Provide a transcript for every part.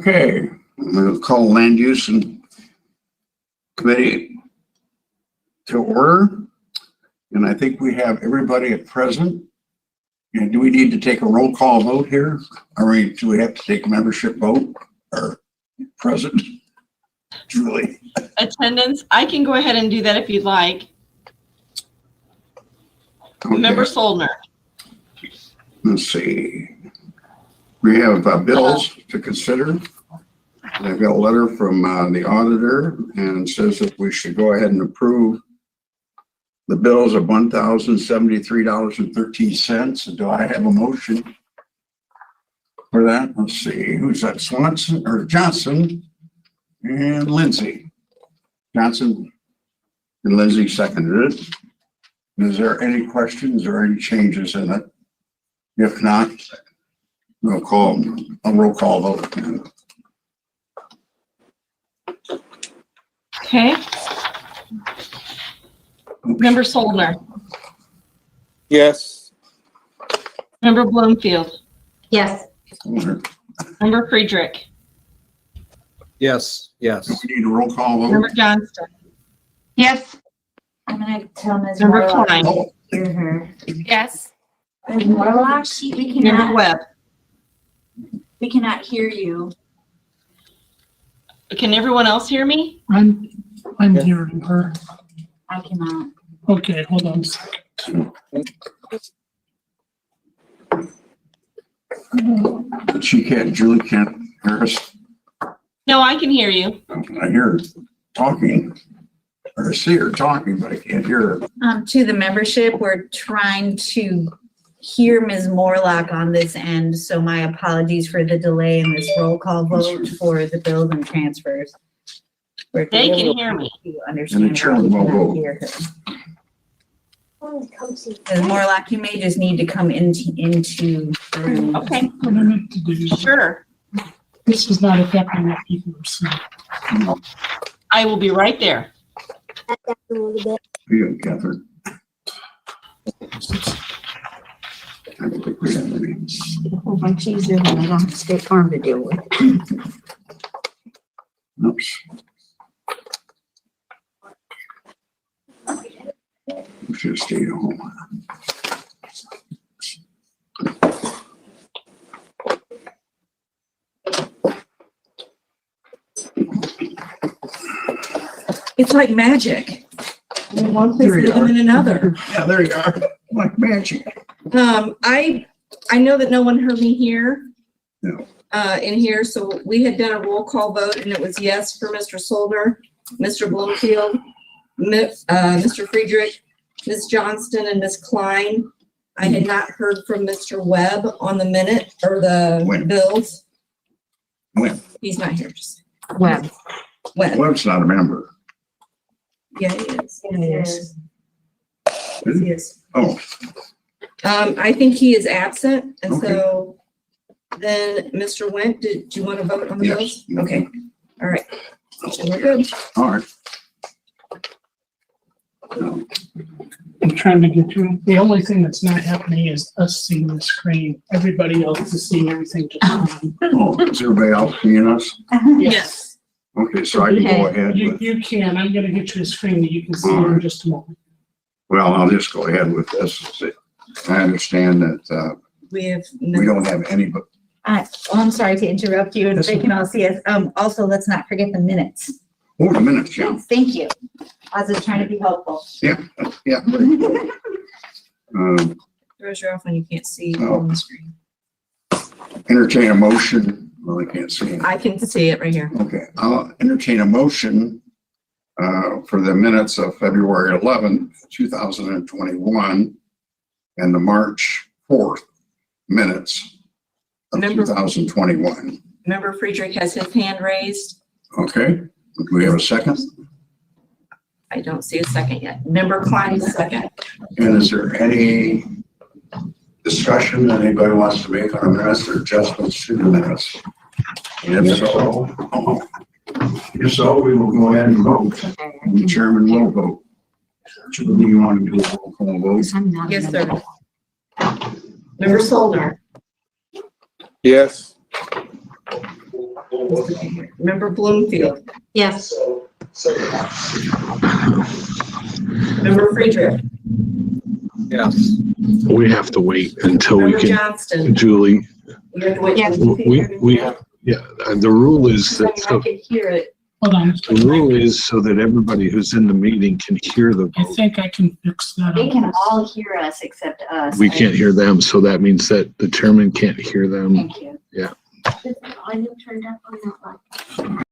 Okay, we'll call Land Use and Committee to order. And I think we have everybody at present. And do we need to take a roll call vote here? Do we have to take a membership vote or present? Julie? Attendance, I can go ahead and do that if you'd like. Okay. Member Soldner. Let's see. We have bills to consider. I've got a letter from the auditor and it says that we should go ahead and approve the bills of $1,073.13. Do I have a motion for that? Let's see. Who's that? Swanson or Johnson and Lindsay. Johnson and Lindsay seconded it. Is there any questions or any changes in it? If not, we'll call a roll call vote. Okay. Member Soldner. Yes. Member Bloomfield. Yes. Member Friedrich. Yes. Yes. We need a roll call vote. Member Johnston. Yes. I'm gonna tell Ms. Member Morlock Klein. to hear her. Yes. Ms. Morlock, Member Webb. we cannot hear you. Can everyone else hear me? I'm hearing her. I cannot. Okay, hold on a second. Julie can't hear us. No, I can hear you. I hear her talking, or see her talking, but I can't hear her. To the membership, we're trying to hear Ms. Morlock on this end, so my apologies for the delay in this roll call vote for the bills and transfers. They can hear me. You understand And the chairman why we will cannot vote. hear her. Ms. Morlock, you may just need to come into the room. Okay, What I meant to do, sure. this is not affecting what people are saying. I will be right there. Yeah, Catherine. I don't think we have any. A whole bunch easier when I don't have State Farm to deal with. Oops. We should have stayed home. It's like magic. In one place, There you and then in another. Yeah, there you are, like magic. I know that no one heard me here. No. In here, so we had done a roll call vote and it was yes for Mr. Solder, Mr. Bloomfield, Mr. Friedrich, Ms. Johnston, and Ms. Klein. I had not heard from Mr. Webb on the minute or the When? bills. When? He's not here. Just Webb. Webb. Webb's not a member. Yeah, he is. Yes. He is. Oh, I think he is absent, and Okay. so then, Mr. Went, do you want to vote on the bills? yes. Okay, all right. So we're good. All right. No. I'm trying to get through. The only thing that's not happening is us seeing the screen. Everybody else is seeing everything just fine. Oh, is everybody else seeing us? Yes. Okay, so I can go ahead You, with, you can. I'm gonna get you a screen that you can see in just a moment. well, I'll just go ahead with this. I understand that We have. we don't have any, but I'm sorry to interrupt you, and they can all see us. Also, let's not forget the minutes. oh, the minutes, yeah. Thank you. I was just trying to be helpful. Yeah. Throws you off when you can't see Oh. on the screen. Entertain a motion. Well, I can't see it. I can see it right here. Okay, I'll entertain a motion for the minutes of February 11th, 2021 and the March 4th minutes of Member- 2021. Member Friedrich has his hand raised. Okay, do we have a second? I don't see a second yet. Member Klein is second. And is there any discussion that anybody wants to make on the minutes or adjustments to the minutes? And if so, we will go ahead and vote. The chairman will vote. Julie, you want to do a roll call vote? I'm not. Yes, sir. Member Solder, Yes. Member Bloomfield, Yes. Member Friedrich, Yes. We have to wait until we Member can, Johnston. Julie, We have to wait. Yes. we have, yeah, and the rule is So that, I so can hear it. Hold on, the rule is so that everybody who's in the meeting can hear the I vote. think I can fix that. They up. can all hear us except us. We can't hear them, so that means that the chairman can't hear them. Thank you. Yeah. Is the audio turned up on that one?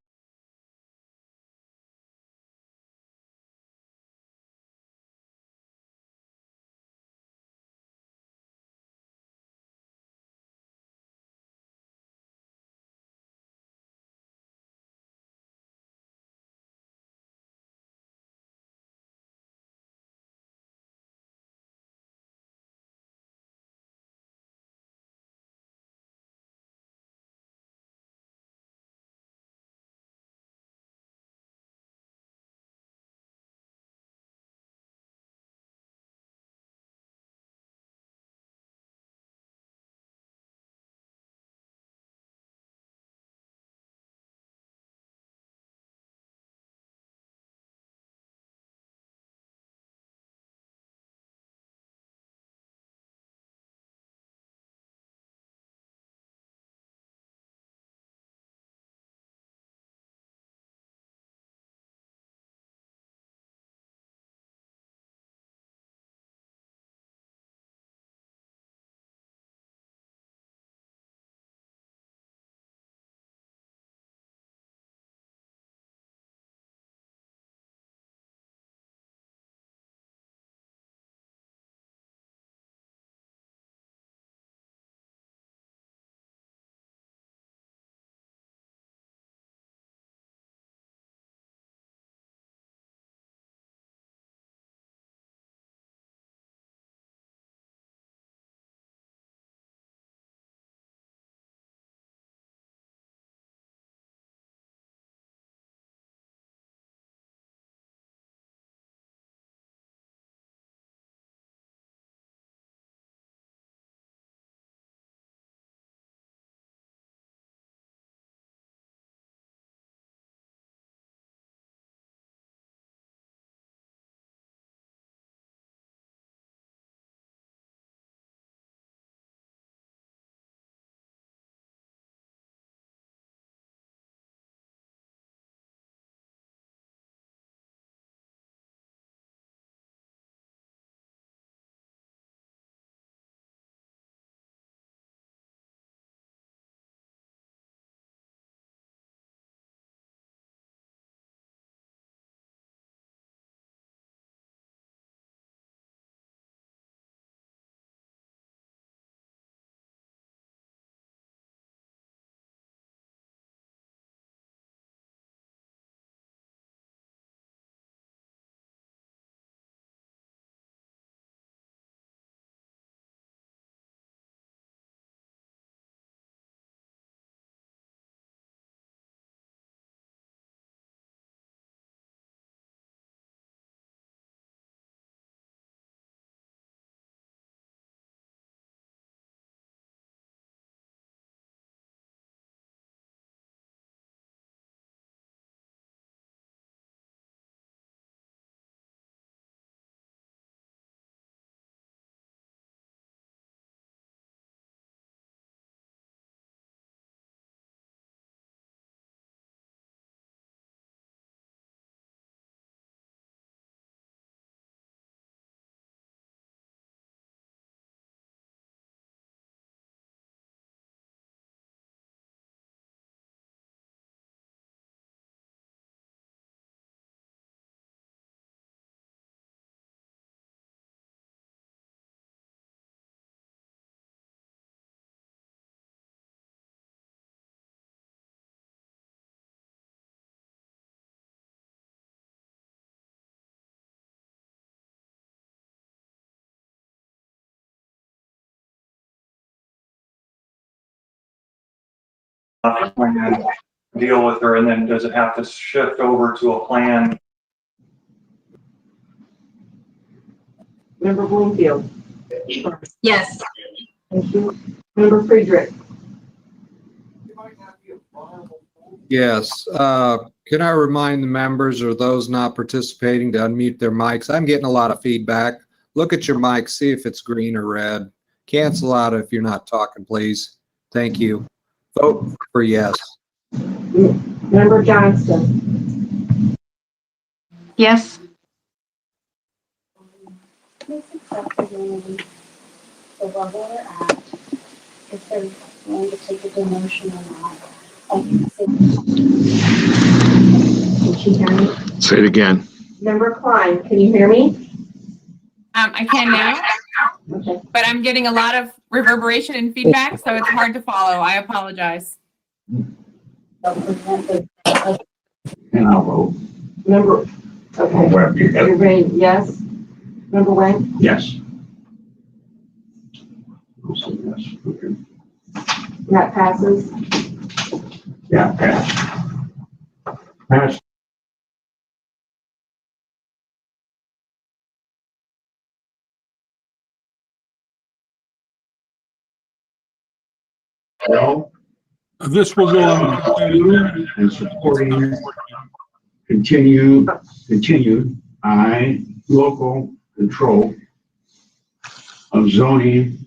plan, deal with her, and then does it have to shift over to a plan? Member Bloomfield, Yes. thank you. Member Friedrich, Yes. Can I remind the members or those not participating to unmute their mics? I'm getting a lot of feedback. Look at your mic, see if it's green or red. Cancel out if you're not talking, please. Thank you. Vote for yes. Member Johnston. Yes. Please accept the donation. So while we're at, if they're going to take a donation or not, I can say. Can she hear me? Say it again. Member Klein, can you hear me? I can now, Okay. but I'm getting a lot of reverberation and feedback, so it's hard to follow. I apologize. And I'll vote. Member, okay. Webb, you got it? Everybody, yes? Member Wang? Yes. Also yes. Okay. That passes. Yeah, pass. Pass. Well, This will go on. and supporting continued local control of zoning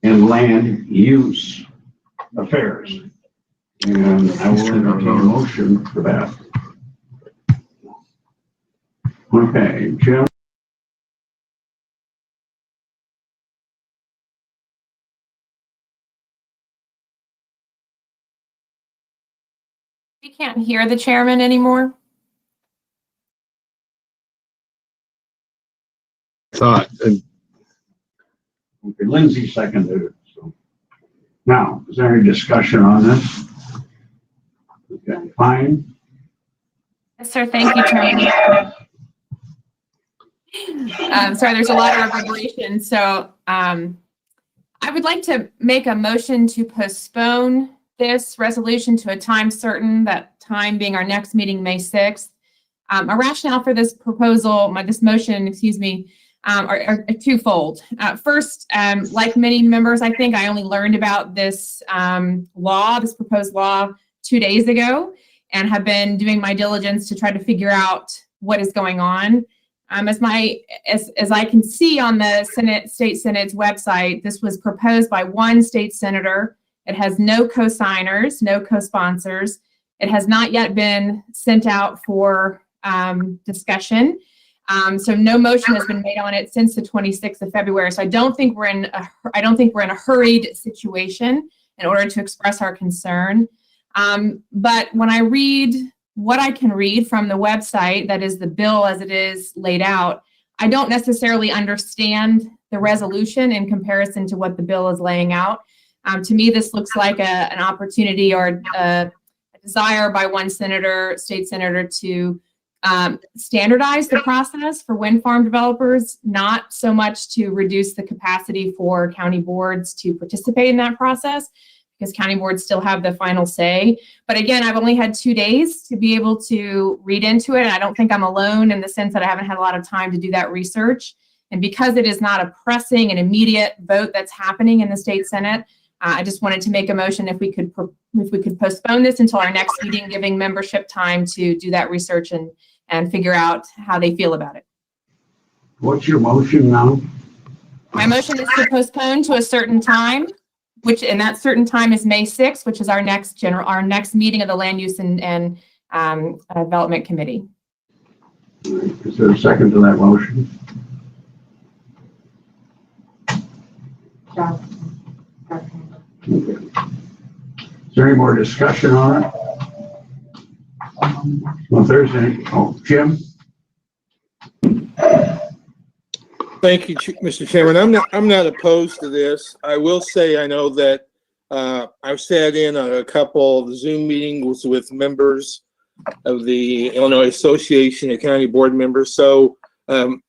and land use affairs. And I will entertain a motion for that. Okay, Jim? We can't hear the chairman anymore. Thought, and Okay, Lindsay seconded it, so. Now, is there any discussion on this? Okay, fine. Yes, sir. Thank you, Chairman. Sorry, there's a lot of reverberation. So I would like to make a motion to postpone this resolution to a time certain, that time being our next meeting, May 6th. A rationale for this proposal, this motion, excuse me, are twofold. First, like many members, I think I only learned about this this proposed law 2 days ago, and have been doing my diligence to try to figure out what is going on. As I can see on the State Senate's website, this was proposed by one state senator. It has no co-signers, no co-sponsors. It has not yet been sent out for discussion. So no motion has been made on it since the 26th of February. So I don't think we're in a hurried situation in order to express our concern. But when I read what I can read from the website, that is the bill as it is laid out, I don't necessarily understand the resolution in comparison to what the bill is laying out. To me, this looks like an opportunity or a desire by one state senator to standardize the process for wind farm developers, not so much to reduce the capacity for county boards to participate in that process, because county boards still have the final say. But again, I've only had 2 days to be able to read into it, and I don't think I'm alone in the sense that I haven't had a lot of time to do that research. And because it is not a pressing and immediate vote that's happening in the state Senate, I just wanted to make a motion if we could postpone this until our next meeting, giving membership time to do that research and figure out how they feel about it. What's your motion now? My motion is to postpone to a certain time, and that certain time is May 6th, which is our next meeting of the Land Use and Development Committee. Is there a second to that motion? Okay. Is there any more discussion on it? Well, if there's any, Jim? Thank you, Mr. Chairman. I'm not opposed to this. I will say I know that I've sat in on a couple of Zoom meetings with members of the Illinois Association of County Board Members. So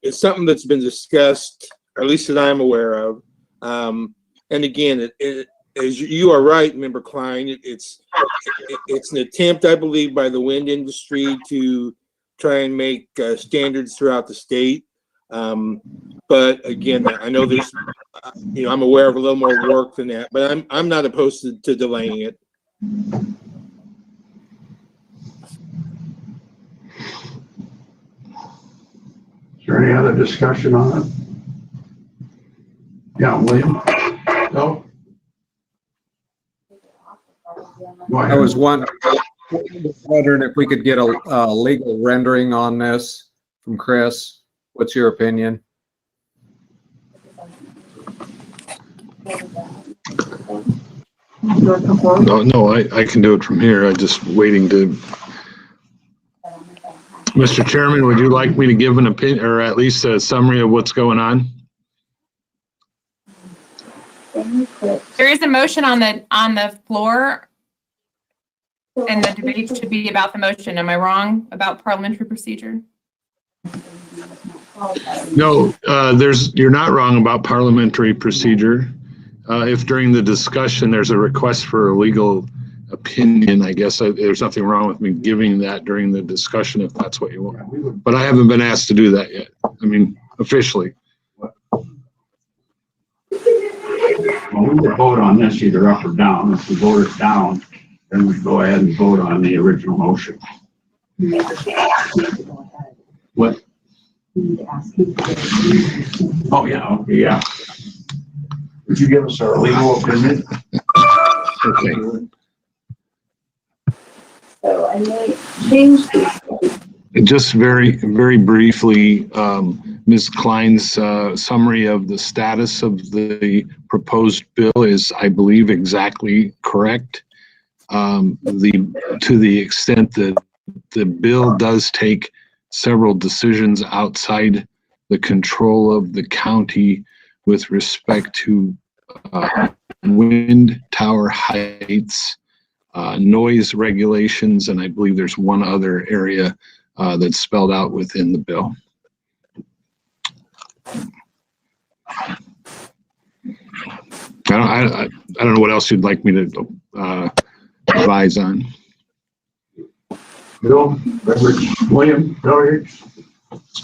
it's something that's been discussed, or at least that I'm aware of. And again, as you are right, Member Klein, it's an attempt, I believe, by the wind industry to try and make standards throughout the state. But again, I know there's, I'm aware of a little more work than that, but I'm not opposed to delaying it. there any other discussion on it? Yeah, William? No? Go I ahead. was wondering if we could get a legal rendering on this from Chris. What's your opinion? No, I can do it from here. I'm just waiting to. Mr. Chairman, would you like me to give an opinion or at least a summary of what's going on? There is a motion on the floor, and the debate should be about the motion. Am I wrong about parliamentary procedure? No, you're not wrong about parliamentary procedure. If during the discussion, there's a request for a legal opinion, I guess there's nothing wrong with me giving that during the discussion if that's what you want. But I haven't been asked to do that yet. I mean, officially. Well, we would vote on this either up or down. If we vote it down, then we go ahead and vote on the original motion. What? Oh, yeah, okay, yeah. Would you give us our legal opinion? Okay. So I may change this. Just very, very briefly, Ms. Klein's summary of the status of the proposed bill is, I believe, exactly correct. To the extent that the bill does take several decisions outside the control of the county with respect to wind tower heights, noise regulations, and I believe there's one other area that's spelled out within the bill. I don't know what else you'd like me to advise on. Bill, William, Hillary?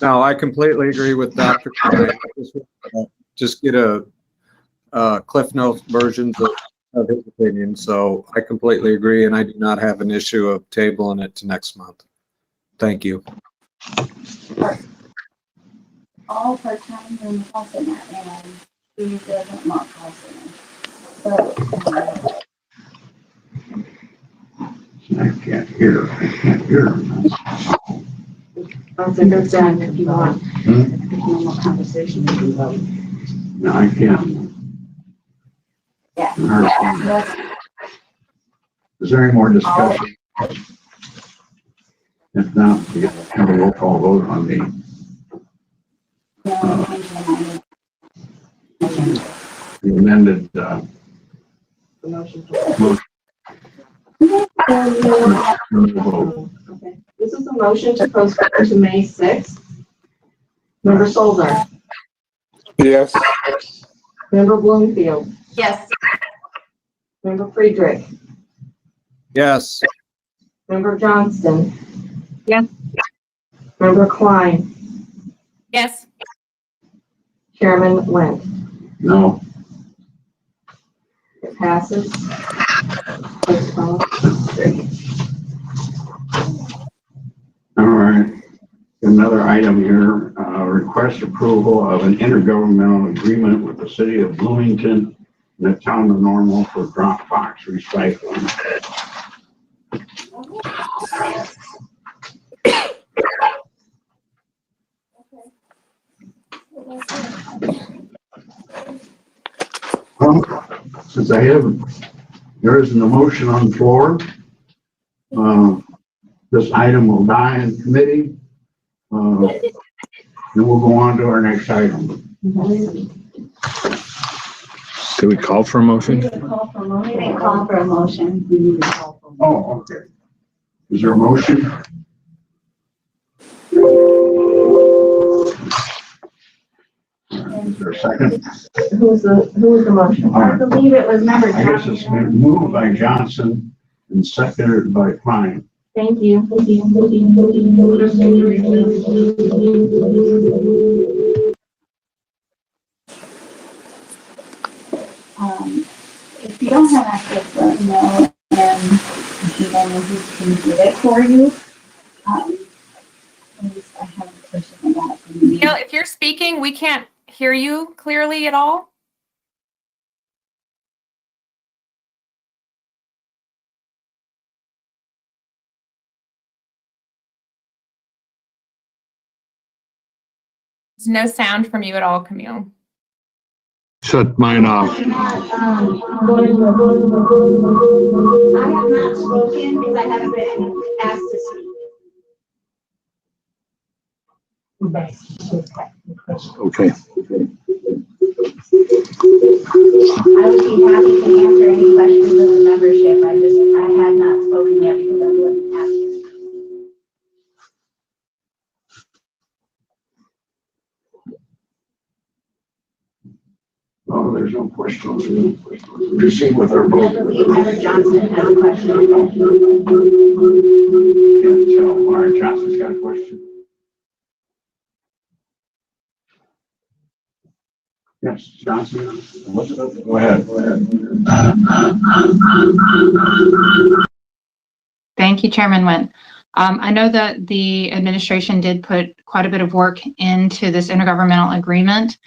No, I completely agree with Dr. Klein. Just get a Cliff Notes version of his opinion. So I completely agree, and I do not have an issue of tabling it to next month. Thank you. All part-time in Pasadena, and he doesn't want Pasadena. So, I can't hear. I'll send those down if you want. Normal conversation. No, I can't. Yeah. Is there any more discussion? If not, we have a roll call vote on the amended motion. Okay. This is a motion to postpone to May 6th. Member Solder. Yes. Member Bloomfield. Yes. Member Friedrich. Yes. Member Johnston. Yes. Member Klein. Yes. Chairman Lind. No. It passes. Postpone. All right. Another item here, request approval of an intergovernmental agreement with the city of Bloomington and the town of Normal for Dropbox recycling. Well, since there isn't a motion on the floor, this item will die in committee. Then we'll go on to our next item. Do we call for a motion? We didn't call for a motion. Oh, okay. Is there a motion? Is there a second? Who was the motion? I believe it was member I guess it's been moved by Johnson and seconded by Klein. Thank you. If you don't have access, let me know, and then we can get it for you. At least I have a person that Neil, if you're speaking, we can't hear you clearly at all. There's no sound from you at all, Camille. Shut mine off. I have not spoken because I haven't been asked to speak. Okay. I would be happy to answer any questions of the membership. I had not spoken yet because I wasn't asked. Oh, there's no questions. Proceed with our I vote. believe Member Johnson has a question. Yeah, so Mark Johnson's got a question. Yes, Johnson. Go ahead. Thank you, Chairman Nguyen. I know that the administration did put quite a bit of work into this intergovernmental agreement.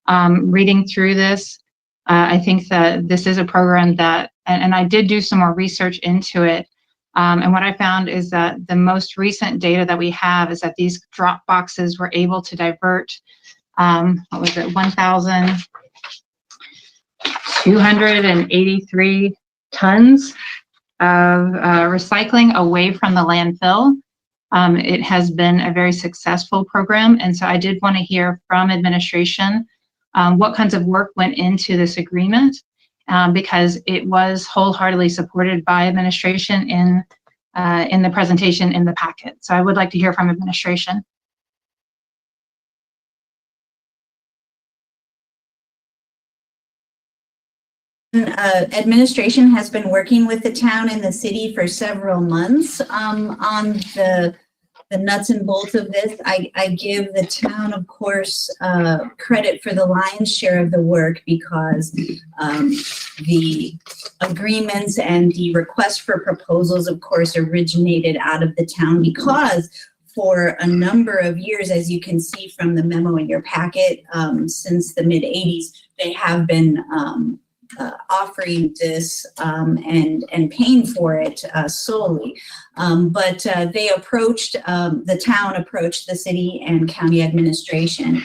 Reading through this, I think that this is a program that, and I did do some more research into it. And what I found is that the most recent data that we have is that these drop boxes were able to divert, 1,283 tons of recycling away from the landfill. It has been a very successful program. And so I did want to hear from administration what kinds of work went into this agreement, because it was wholeheartedly supported by administration in the presentation in the packet. So I would like to hear from administration. Administration has been working with the town and the city for several months on the nuts and bolts of this. I give the town, of course, credit for the lion's share of the work, because the agreements and the request for proposals, of course, originated out of the town, because for a number of years, as you can see from the memo in your packet, since the mid-'80s, they have been offering this and paying for it solely. But they approached, the town approached the city and county administration.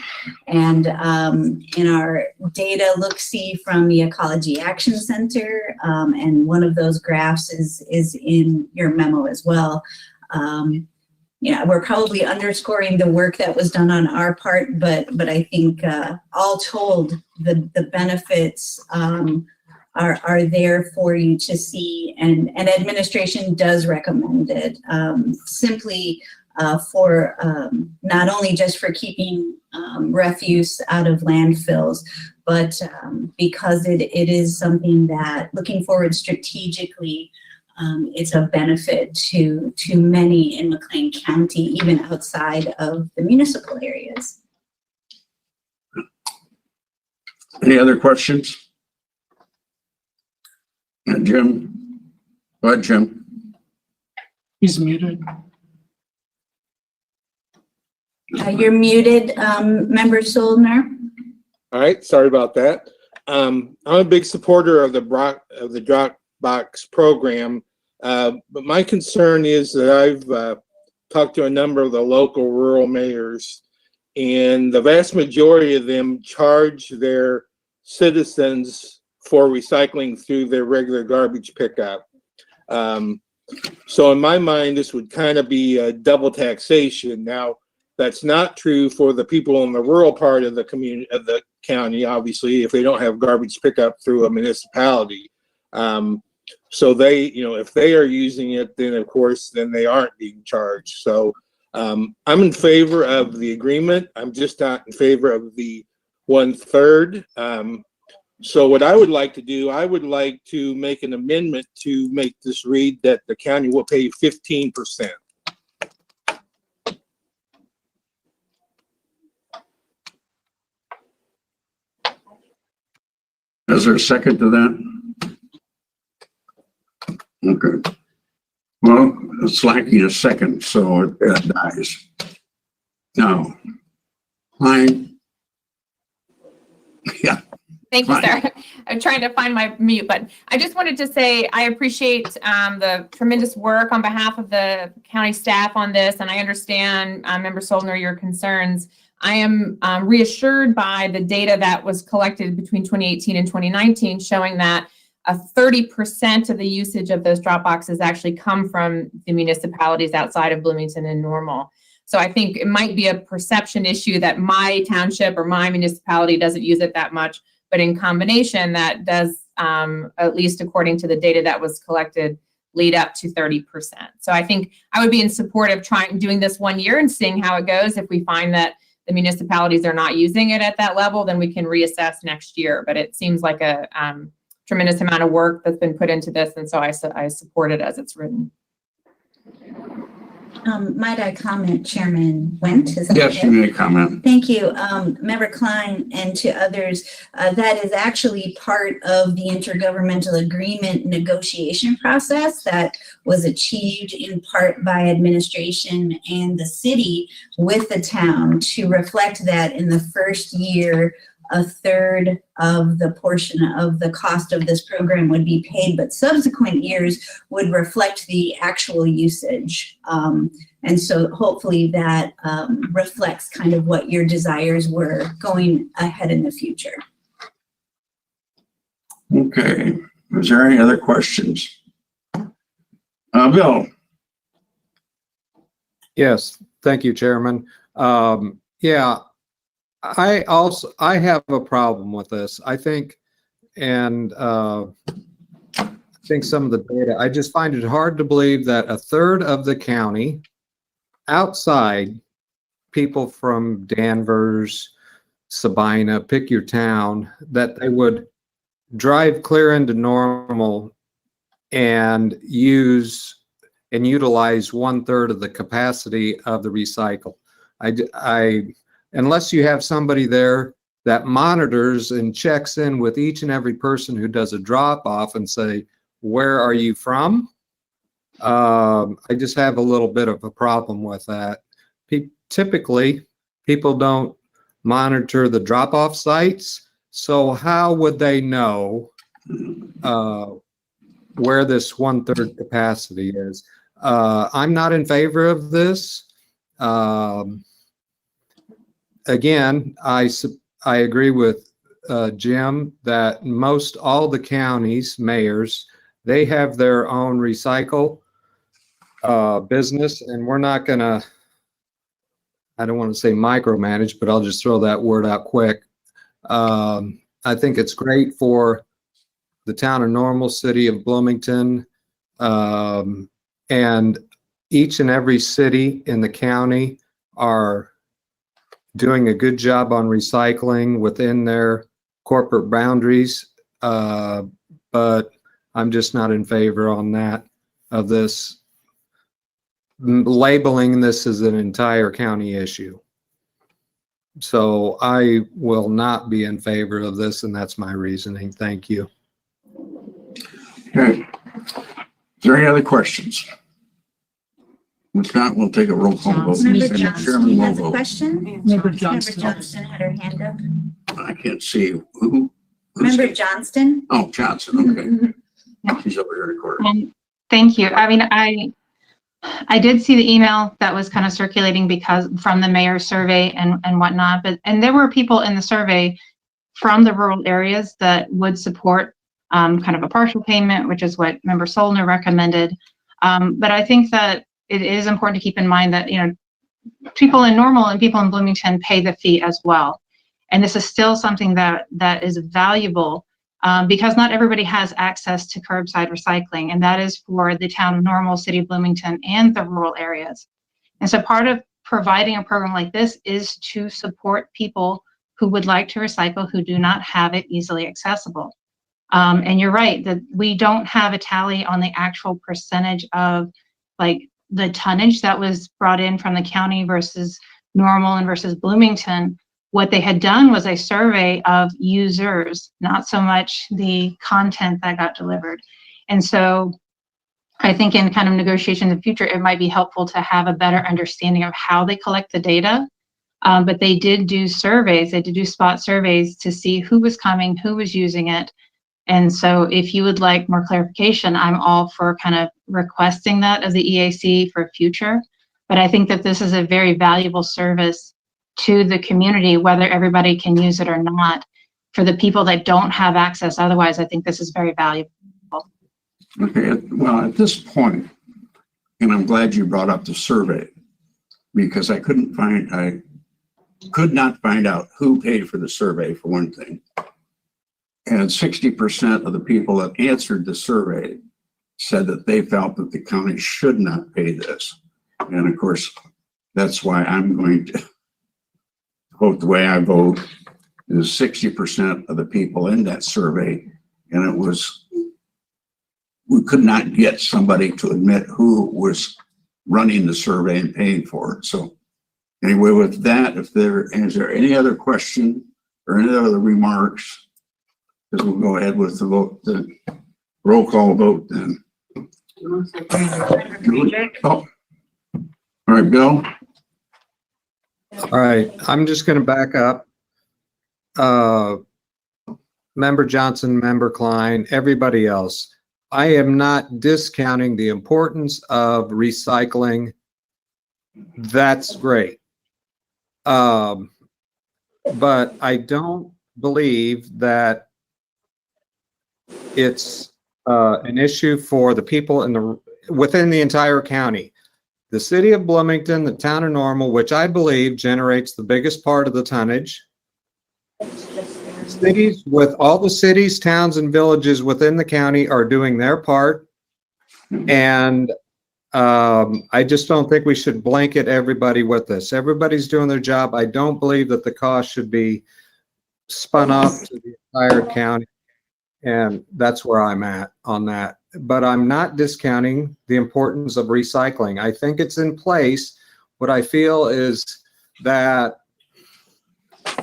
And in our data look-see from the Ecology Action Center, and one of those graphs is in your memo as well. Yeah, we're probably underscoring the work that was done on our part, but I think all told, the benefits are there for you to see, and administration does recommend it, simply for not only just for keeping refuse out of landfills, but because it is something that, looking forward strategically, it's a benefit to many in McLean County, even outside of the municipal areas. Any other questions? Jim? Go ahead, Jim. He's muted. You're muted, Member Soldner. All right, sorry about that. I'm a big supporter of the drop box program, but my concern is that I've talked to a number of the local rural mayors, and the vast majority of them charge their citizens for recycling through their regular garbage pickup. So in my mind, this would kind of be a double taxation. Now, that's not true for the people in the rural part of the community, of the county, obviously, if they don't have garbage pickup through a municipality. So they, if they are using it, then of course, then they aren't being charged. So I'm in favor of the agreement. I'm just not in favor of the 1/3. So what I would like to do, I would like to make an amendment to make this read that the county will pay 15%. Is there a second to that? Okay. Well, it's lacking a second, so it dies. Now, Klein. Yeah, Thank you, Fine. sir. I'm trying to find my mute button. I just wanted to say I appreciate the tremendous work on behalf of the county staff on this, and I understand, Member Soldner, your concerns. I am reassured by the data that was collected between 2018 and 2019, showing that 30% of the usage of those drop boxes actually come from the municipalities outside of Bloomington and Normal. So I think it might be a perception issue that my township or my municipality doesn't use it that much, but in combination, that does, at least according to the data that was collected, lead up to 30%. So I think I would be in support of doing this 1 year and seeing how it goes. If we find that the municipalities are not using it at that level, then we can reassess next year. But it seems like a tremendous amount of work that's been put into this, and so I support it as it's written. Might I comment, Chairman Went? Is that yes, okay? you may comment. Thank you, Member Klein, and to others. That is actually part of the intergovernmental agreement negotiation process that was achieved in part by administration and the city with the town to reflect that in the first year, a third of the portion of the cost of this program would be paid, but subsequent years would reflect the actual usage. And so hopefully that reflects kind of what your desires were going ahead in the future. Okay, is there any other questions? Bill? Yes, thank you, Chairman. Yeah, I have a problem with this. I think, and I think some of the data, I just find it hard to believe that a third of the county outside people from Danvers, Sabina, pick your town, that they would drive clear into Normal and use and utilize 1/3 of the capacity of the recycle. Unless you have somebody there that monitors and checks in with each and every person who does a drop off and say, where are you from? I just have a little bit of a problem with that. Typically, people don't monitor the drop off sites. So how would they know where this 1/3 capacity is? I'm not in favor of this. Again, I agree with Jim that most all the counties, mayors, they have their own recycle business, and we're not gonna, I don't want to say micromanage, but I'll just throw that word out quick. I think it's great for the town of Normal, city of Bloomington, and each and every city in the county are doing a good job on recycling within their corporate boundaries, but I'm just not in favor on that, of this, labeling this as an entire county issue. So I will not be in favor of this, and that's my reasoning. Thank you. Okay. Is there any other questions? If not, we'll take a roll call vote. Member And the Johnston chairman will has a vote. question? Member Member Johnston. Johnston had her hand up. I can't see who. Member Johnston? Oh, Johnson, okay. She's over here recording. Thank you. I mean, I did see the email that was kind of circulating because from the mayor's survey and whatnot, and there were people in the survey from the rural areas that would support kind of a partial payment, which is what Member Soldner recommended. But I think that it is important to keep in mind that, you know, people in Normal and people in Bloomington pay the fee as well. And this is still something that is valuable because not everybody has access to curbside recycling, and that is for the town of Normal, city of Bloomington, and the rural areas. And so part of providing a program like this is to support people who would like to recycle, who do not have it easily accessible. And you're right that we don't have a tally on the actual percentage of like the tonnage that was brought in from the county versus Normal and versus Bloomington. What they had done was a survey of users, not so much the content that got delivered. And so I think in kind of negotiation in the future, it might be helpful to have a better understanding of how they collect the data But they did do surveys, they did do spot surveys to see who was coming, who was using it. And so if you would like more clarification, I'm all for kind of requesting that of the EAC for future. But I think that this is a very valuable service to the community, whether everybody can use it or not. For the people that don't have access otherwise, I think this is very valuable. Okay, well, at this point, and I'm glad you brought up the survey, because I could not find out who paid for the survey, for one thing. And 60% of the people that answered the survey said that they felt that the county should not pay this. And of course, that's why I'm going to vote the way I vote, is 60% of the people in that survey. And it was, we could not get somebody to admit who was running the survey and paying for it. So anyway, with that, is there any other question or any other remarks? Because we'll go ahead with the vote, the roll call vote then. Oh. All right, Bill. All right, I'm just going to back up. Member Johnson, Member Klein, everybody else. I am not discounting the importance of recycling. That's great. But I don't believe that it's an issue for the people within the entire county. The city of Bloomington, the town of Normal, which I believe generates the biggest part of the tonnage. Cities, with all the cities, towns, and villages within the county are doing their part. And I just don't think we should blanket everybody with this. Everybody's doing their job. I don't believe that the cost should be spun off to the entire county. And that's where I'm at on that. But I'm not discounting the importance of recycling. I think it's in place. What I feel is that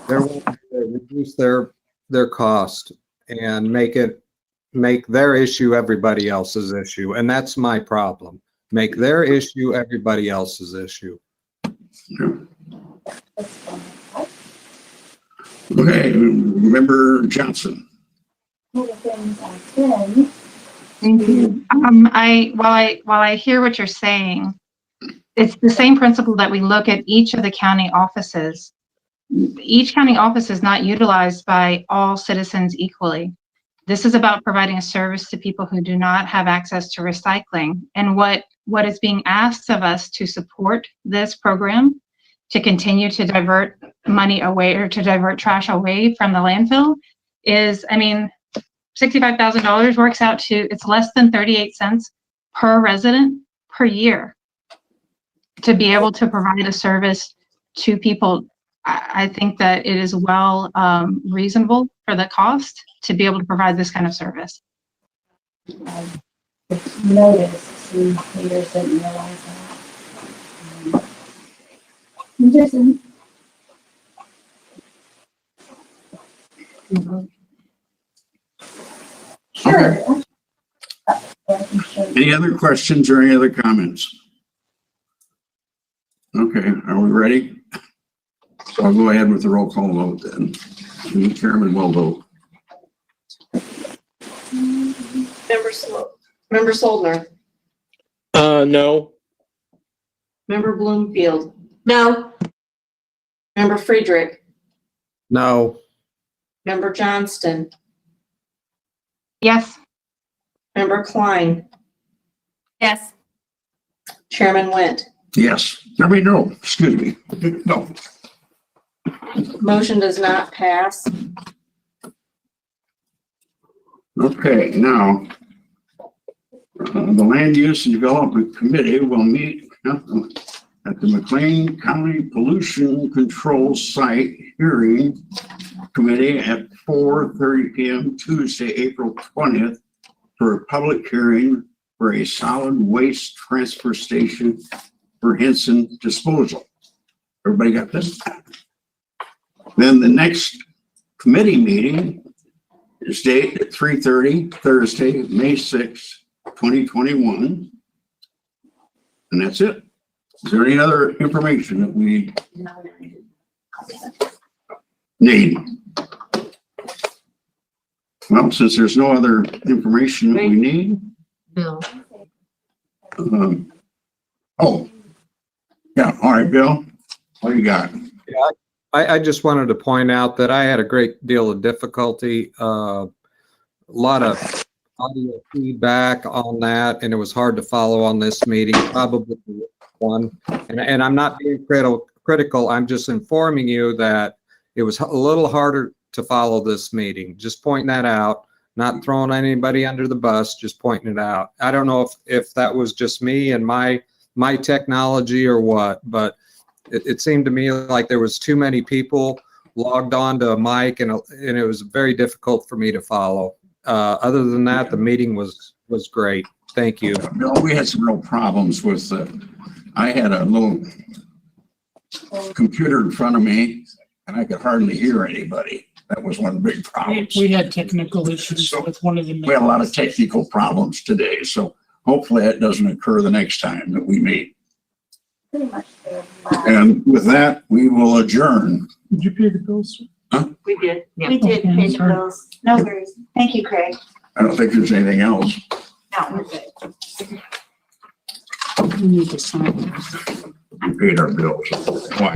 they're willing to reduce their cost and make their issue everybody else's issue. And that's my problem. Make their issue everybody else's issue. Okay, Member Johnson. Thank you. While I hear what you're saying, it's the same principle that we look at each of the county offices. Each county office is not utilized by all citizens equally. This is about providing a service to people who do not have access to recycling. And what is being asked of us to support this program, to continue to divert money away or to divert trash away from the landfill is, I mean, $65,000 works out to, it's less than 38 cents per resident per year to be able to provide a service to people. I think that it is well reasonable for the cost to be able to provide this kind of service. Notice, some leaders didn't realize that. Sure. Any other questions or any other comments? Okay, are we ready? So I'll go ahead with the roll call vote then. The chairman will vote. Member Soldner, No. Member Bloomfield, No. Member Friedrich, No. Member Johnston, Yes. Member Klein, Yes. Chairman Wendt. Yes, no, excuse me, no. Motion does not pass. Okay, now, the Land Use and Development Committee will meet at the McLean County Pollution Control Site Hearing Committee at 4:30 p.m. Tuesday, April 20th for a public hearing for a solid waste transfer station for Henson disposal. Everybody got this? Then the next committee meeting is dated at 3:30 Thursday, May 6, 2021. And that's it. Is there any other information that we Need. Well, since there's no other information that we need, Bill. oh, yeah, all right, Bill, what do you got? I just wanted to point out that I had a great deal of difficulty, a lot of audio feedback on that, and it was hard to follow on this meeting, probably one. And I'm not being critical, I'm just informing you that it was a little harder to follow this meeting. Just pointing that out, not throwing anybody under the bus, just pointing it out. I don't know if that was just me and my technology or what, but it seemed to me like there was too many people logged on to a mic, and it was very difficult for me to follow. Other than that, the meeting was great. Thank you. Bill, we had some real problems with, I had a little computer in front of me and I could hardly hear anybody. That was one of the big problems. We had technical issues with one of the. We had a lot of technical problems today, so hopefully that doesn't occur the next time that we meet. Pretty much there. And with that, we will adjourn. Did you pay the bills? We did. Yeah. We did Okay, pay the sorry. bills. No worries. Thank you, Craig. I don't think there's anything else. No, we're good. We need to sign. We paid our bills. Why?